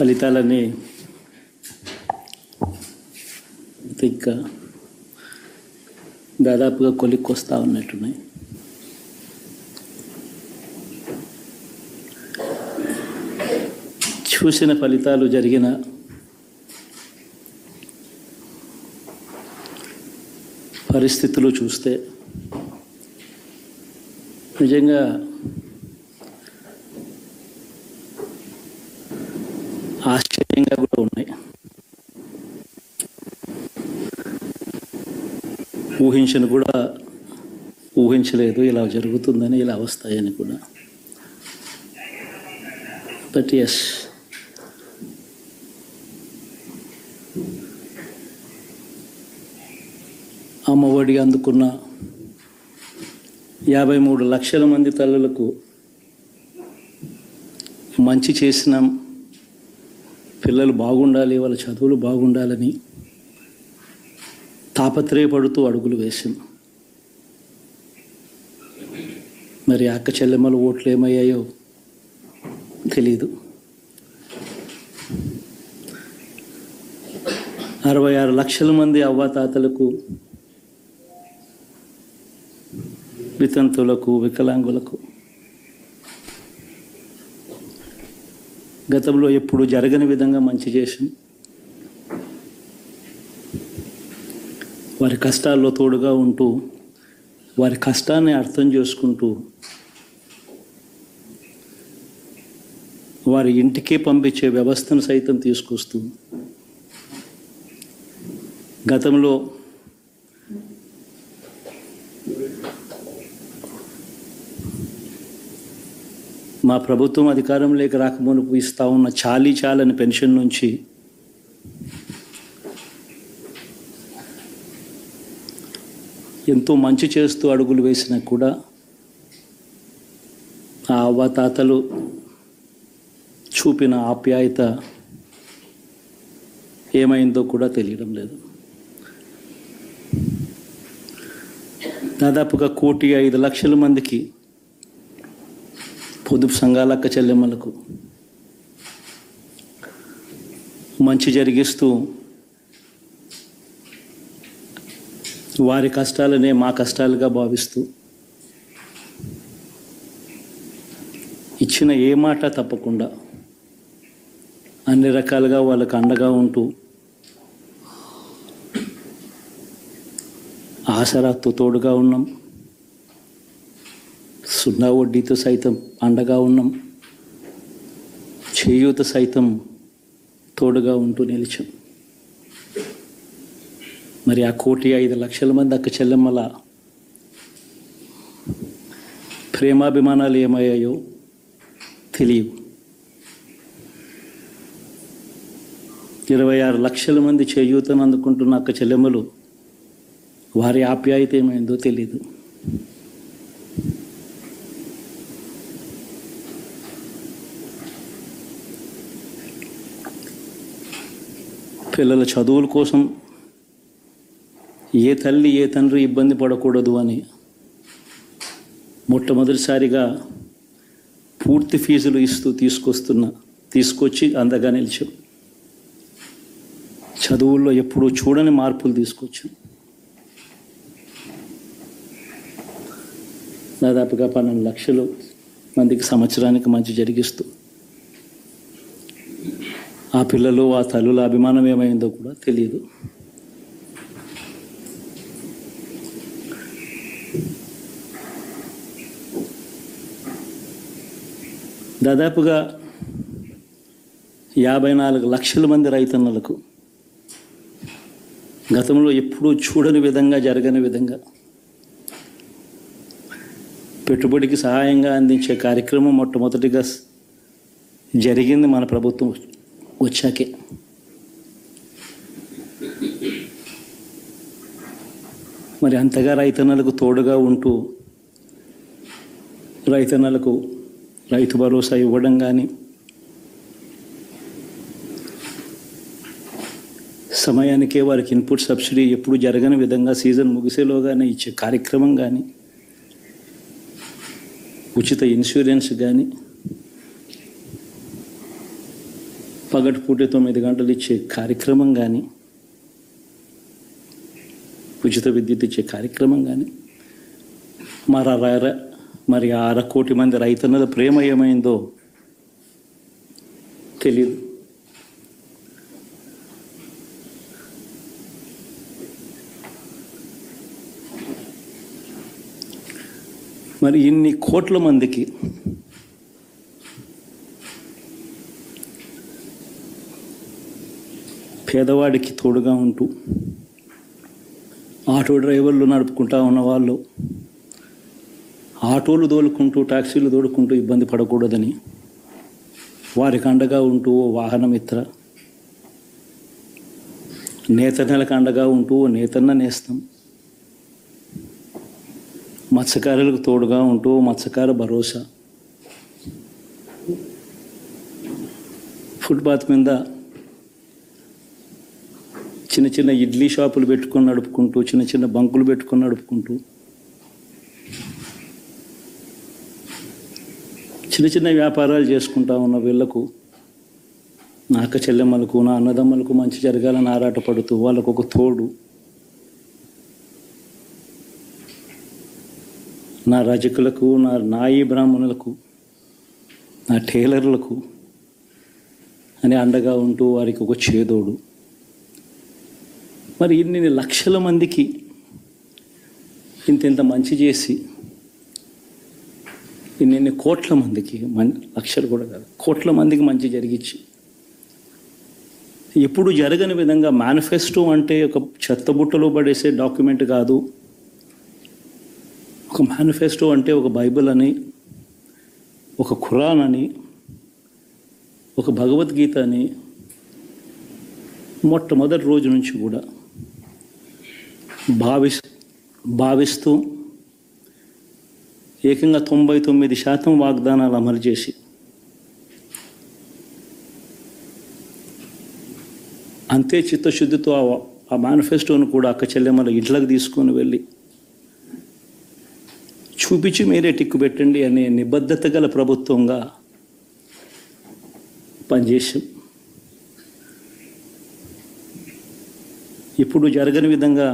ఫలితాలన్నీ ఇంకా దాదాపుగా కొలిక్కొస్తా ఉన్నట్టున్నాయి. చూసిన ఫలితాలు జరిగిన పరిస్థితులు చూస్తే నిజంగా ఆశ్చర్యంగా కూడా ఉన్నాయి. ఊహించలేదు ఇలా జరుగుతుందని, ఇలా వస్తాయని కూడా. బట్ ఎస్, అమ్మఒడి అందుకున్న 53 లక్షల మంది తల్లులకు మంచి చేసినాం, పిల్లలు బాగుండాలి, వాళ్ళ చదువులు బాగుండాలని తాపత్రయపడుతూ అడుగులు వేసాం. మరి అక్క చెల్లెమ్మల ఓట్లు ఏమయ్యాయో తెలీదు. 66 లక్షల మంది అవ్వాతాతలకు, వితంతులకు, వికలాంగులకు గతంలో ఎప్పుడు జరగని విధంగా మంచి చేసాం. వారి కష్టాల్లో తోడుగా ఉంటూ, వారి కష్టాన్ని అర్థం చేసుకుంటూ, వారి ఇంటికే పంపించే వ్యవస్థను సైతం తీసుకొస్తూ, గతంలో మా ప్రభుత్వం అధికారంలోకి రాకమునుపు ఇస్తా ఉన్న చాలని పెన్షన్ నుంచి ఎంతో మంచి చేస్తూ అడుగులు వేసినా కూడా ఆ అవ్వాతాతలు చూపిన ఆప్యాయత ఏమైందో కూడా తెలియడం లేదు. దాదాపుగా 1,05,00,000 మందికి పొదుపు సంఘాల అక్క చెల్లెమ్మలకు మంచి జరిగిస్తూ, వారి కష్టాలనే మా కష్టాలుగా భావిస్తూ, ఇచ్చిన ఏ మాట తప్పకుండా అన్ని రకాలుగా వాళ్ళకు అండగా ఉంటూ, ఆసరాతో తోడుగా ఉన్నాం, సున్నా వడ్డీతో సైతం అండగా ఉన్నాం, చేయూత సైతం తోడుగా ఉంటూ నిలిచాం. మరి ఆ 1,05,00,000 మంది అక్క చెల్లెమ్మల ప్రేమాభిమానాలు ఏమయ్యాయో తెలియవు. 26 లక్షల మంది చేయూతను అందుకుంటున్న అక్క చెల్లెమ్మలు, వారి ఆప్యాయత ఏమైందో తెలీదు. పిల్లల చదువుల కోసం ఏ తల్లి ఏ తండ్రి ఇబ్బంది పడకూడదు అని మొట్టమొదటిసారిగా పూర్తి ఫీజులు ఇస్తూ తీసుకొచ్చి అందగా నిలిచాం. చదువుల్లో ఎప్పుడూ చూడని మార్పులు తీసుకొచ్చాం. దాదాపుగా 12 లక్షల మందికి సంవత్సరానికి మంచి జరిగిస్తూ, ఆ పిల్లలు ఆ తల్లుల అభిమానం ఏమైందో కూడా తెలియదు. దాదాపుగా 54 లక్షల మంది రైతన్నలకు గతంలో ఎప్పుడూ చూడని విధంగా, జరగని విధంగా పెట్టుబడికి సహాయంగా అందించే కార్యక్రమం మొట్టమొదటిగా జరిగింది మన ప్రభుత్వం వచ్చాకే. మరి అంతగా రైతన్నలకు తోడుగా ఉంటూ, రైతన్నలకు రైతు భరోసా ఇవ్వడం కానీ, సమయానికే వారికి ఇన్పుట్ సబ్సిడీ ఎప్పుడు జరగని విధంగా సీజన్ ముగిసేలోగానే ఇచ్చే కార్యక్రమం కానీ, ఉచిత ఇన్సూరెన్స్ కానీ, పగటిపూట 9 గంటలు ఇచ్చే కార్యక్రమం కానీ, ఉచిత విద్యుత్ ఇచ్చే కార్యక్రమం కానీ, మరి 1/2 కోటి మంది రైతన్నల ప్రేమ ఏమైందో తెలియదు. మరి ఇన్ని కోట్ల మందికి పేదవాడికి తోడుగా ఉంటూ ఆటో డ్రైవర్లు నడుపుకుంటా ఉన్న వాళ్ళు ఆటోలు తోలుకుంటూ టాక్సీలు తోలుకుంటూ ఇబ్బంది పడకూడదని వారికి అండగా ఉంటూ వాహనమిత్ర, నేతన్నలకు అండగా ఉంటూ నేతన్న నేస్తం, మత్స్యకారులకు తోడుగా ఉంటూ మత్స్యకార భరోసా, ఫుట్పాత్ మీద చిన్న చిన్న ఇడ్లీ షాపులు పెట్టుకొని నడుపుకుంటూ, చిన్న చిన్న బంకులు పెట్టుకొని నడుపుకుంటూ, చిన్న చిన్న వ్యాపారాలు చేసుకుంటా ఉన్న వీళ్లకు, నా అక్క చెల్లెమ్మలకు, నా అన్నదమ్మలకు మంచి జరగాలని ఆరాటపడుతూ వాళ్ళకు ఒక తోడు, నా రజకులకు, నా నాయి బ్రాహ్మణులకు, నా టైలర్లకు అని అండగా ఉంటూ వారికి ఒక చేదోడు. మరి ఇన్ని లక్షల మందికి ఇంత మంచి చేసి, ఇన్ని కోట్ల మందికి, లక్షలు కూడా కాదు, కోట్ల మందికి మంచి జరిగించి, ఎప్పుడు జరగని విధంగా మేనిఫెస్టో అంటే ఒక చెత్తబుట్టలో పడేసే డాక్యుమెంట్ కాదు. ఒక మేనిఫెస్టో అంటే ఒక బైబిల్ అని, ఒక ఖురాన్ అని, ఒక భగవద్గీత అని మొట్టమొదటి రోజు నుంచి కూడా భావిస్తూ ఏకంగా 99% వాగ్దానాలు అమలు చేసి, అంతే చిత్తశుద్ధితో ఆ మేనిఫెస్టోను కూడా అక్క చెల్లెమ్మల ఇంట్లోకి తీసుకొని వెళ్ళి చూపించి మీరే టిక్కు పెట్టండి అనే నిబద్ధత గల ప్రభుత్వంగా పనిచేసాం. ఇప్పుడు జరగని విధంగా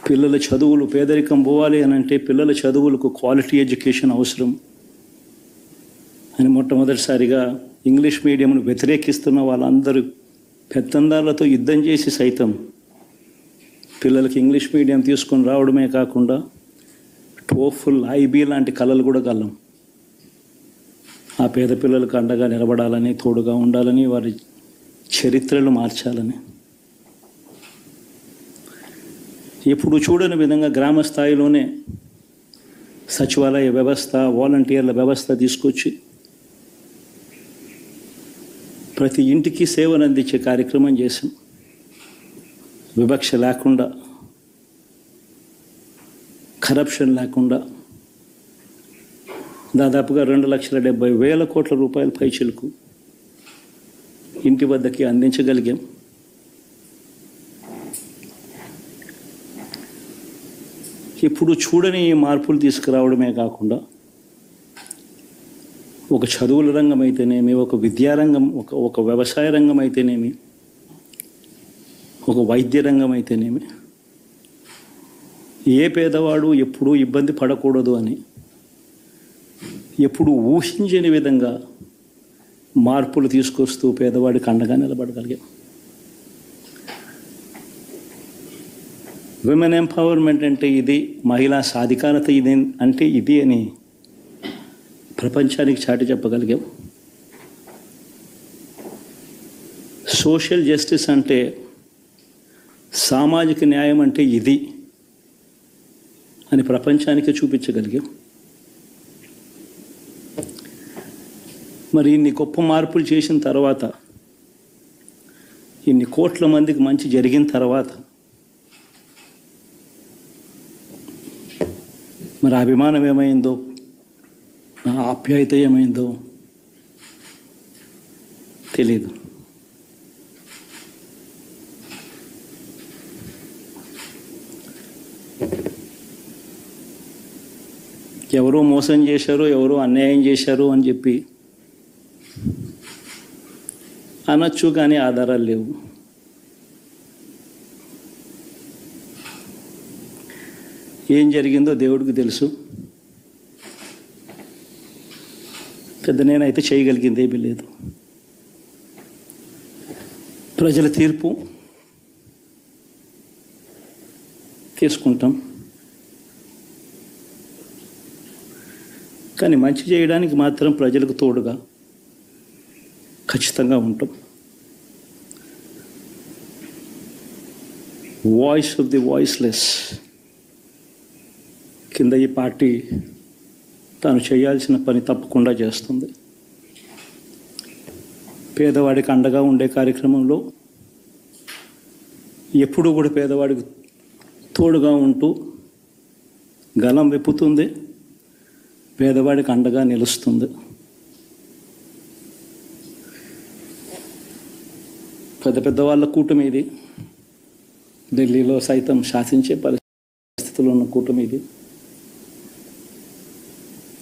పిల్లల చదువులు, పేదరికం పోవాలి అని అంటే పిల్లల చదువులకు క్వాలిటీ ఎడ్యుకేషన్ అవసరం అని మొట్టమొదటిసారిగా ఇంగ్లీష్ మీడియంను వ్యతిరేకిస్తున్న వాళ్ళందరూ పెత్తందారులతో యుద్ధం చేసి సైతం పిల్లలకి ఇంగ్లీష్ మీడియం తీసుకొని రావడమే కాకుండా టోఫుల్, ఐబీ లాంటి కళలు కూడా కలం. ఆ పేద పిల్లలకు అండగా నిలబడాలని, తోడుగా ఉండాలని, వారి చరిత్రలు మార్చాలని, ఎప్పుడు చూడని విధంగా గ్రామ స్థాయిలోనే సచివాలయ వ్యవస్థ, వాలంటీర్ల వ్యవస్థ తీసుకొచ్చి ప్రతి ఇంటికి సేవను అందించే కార్యక్రమం చేశాం. వివక్ష లేకుండా, కరప్షన్ లేకుండా దాదాపుగా 2,70,000 కోట్ల రూపాయల పైచిలకు ఇంటి వద్దకి అందించగలిగాం. ఇప్పుడు చూడని మార్పులు తీసుకురావడమే కాకుండా ఒక చదువుల రంగం అయితేనేమి, ఒక విద్యారంగం, ఒక వ్యవసాయ రంగం అయితేనేమి, ఒక వైద్య రంగం అయితేనేమి, ఏ పేదవాడు ఎప్పుడూ ఇబ్బంది పడకూడదు అని ఎప్పుడు ఊహించని విధంగా మార్పులు తీసుకొస్తూ పేదవాడికి అండగా నిలబడగలిగాం. విమెన్ ఎంపవర్మెంట్ అంటే ఇది, మహిళా సాధికారత ఇది అంటే ఇది అని ప్రపంచానికి చాటి చెప్పగలిగాం. సోషల్ జస్టిస్ అంటే, సామాజిక న్యాయం అంటే ఇది అని ప్రపంచానికి చూపించగలిగాం. మరి ఇన్ని గొప్ప మార్పులు చేసిన తర్వాత, ఇన్ని కోట్ల మందికి మంచి జరిగిన తర్వాత మరి అభిమానం ఏమైందో, నా ఆప్యాయత ఏమైందో తెలీదు. ఎవరో మోసం చేశారు, ఎవరో అన్యాయం చేశారు అని చెప్పి అనొచ్చు, కానీ ఆధారాలు లేవు. ఏం జరిగిందో దేవుడికి తెలుసు. పెద్ద నేనైతే చేయగలిగింది ఏమీ లేదు. ప్రజల తీర్పు తీసుకుంటాం, కానీ మంచి చేయడానికి మాత్రం ప్రజలకు తోడుగా ఖచ్చితంగా ఉంటాం. వాయిస్ ఆఫ్ ది వాయిస్లెస్ కింద ఈ పార్టీ తాను చేయాల్సిన పని తప్పకుండా చేస్తుంది. పేదవాడికి అండగా ఉండే కార్యక్రమంలో ఎప్పుడూ కూడా పేదవాడికి తోడుగా ఉంటూ గలం విప్పుతుంది, పేదవాడికి అండగా నిలుస్తుంది. పెద్ద పెద్ద వాళ్ళ కూటమి ఇది, ఢిల్లీలో సైతం శాసించే పరిస్థితుల్లో ఉన్న కూటమి ఇది.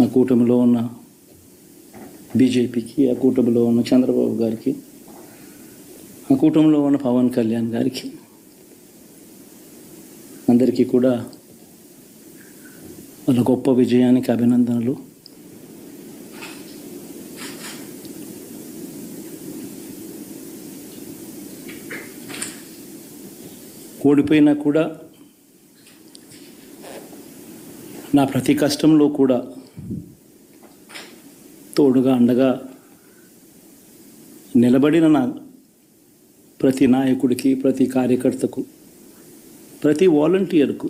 ఆ కూటమిలో ఉన్న బీజేపీకి, ఆ కూటమిలో ఉన్న చంద్రబాబు గారికి, ఆ కూటమిలో ఉన్న పవన్ కళ్యాణ్ గారికి, అందరికీ కూడా వాళ్ళ గొప్ప విజయానికి అభినందనలు. ఓడిపోయినా కూడా నా ప్రతి కష్టంలో కూడా తోడుగా అండగా నిలబడిన నా ప్రతి నాయకుడికి, ప్రతి కార్యకర్తకు, ప్రతి వాలంటీర్కు,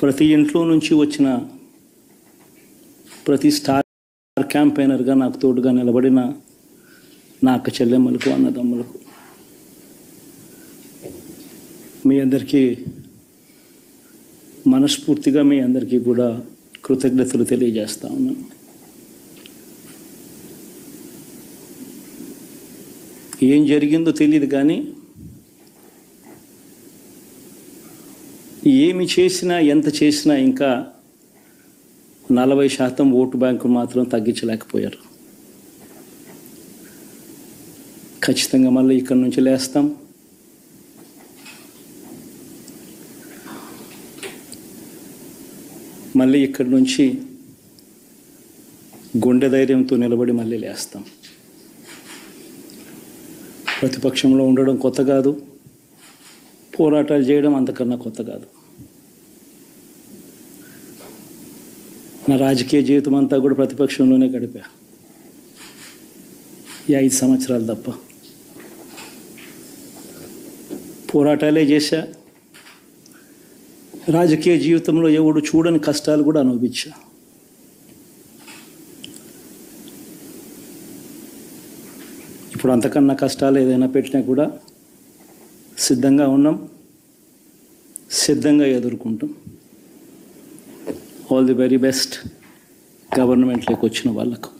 ప్రతి ఇంట్లో నుంచి వచ్చిన ప్రతి స్టార్ క్యాంపెయినర్గా నాకు తోడుగా నిలబడిన నా అక్క చెల్లెమ్మలకు, అన్నదమ్ములకు, మీ అందరికీ మనస్ఫూర్తిగా మీ అందరికీ కూడా కృతజ్ఞతలు తెలియజేస్తా ఉన్నాను. ఏం జరిగిందో తెలియదు, కానీ ఏమి చేసినా, ఎంత చేసినా ఇంకా 40% ఓటు బ్యాంకు మాత్రం తగ్గించలేకపోయారు. ఖచ్చితంగా మళ్ళీ ఇక్కడి నుంచి లేస్తాం. మళ్ళీ ఇక్కడి నుంచి గుండె ధైర్యంతో నిలబడి మళ్ళీ లేస్తాం. ప్రతిపక్షంలో ఉండడం కొత్త కాదు, పోరాటాలు చేయడం అంతకన్నా కొత్త కాదు. నా రాజకీయ జీవితం అంతా కూడా ప్రతిపక్షంలోనే గడిపా, ఈ 5 సంవత్సరాలు తప్ప. పోరాటాలే చేశా. రాజకీయ జీవితంలో ఎవడు చూడని కష్టాలు కూడా అనుభవించా. ఇప్పుడు అంతకన్నా కష్టాలు ఏదైనా పెట్టినా కూడా సిద్ధంగా ఉన్నాం, సిద్ధంగా ఎదుర్కొంటాం. ఆల్ ది వెరీ బెస్ట్ గవర్నమెంట్లోకి వచ్చిన వాళ్ళకు.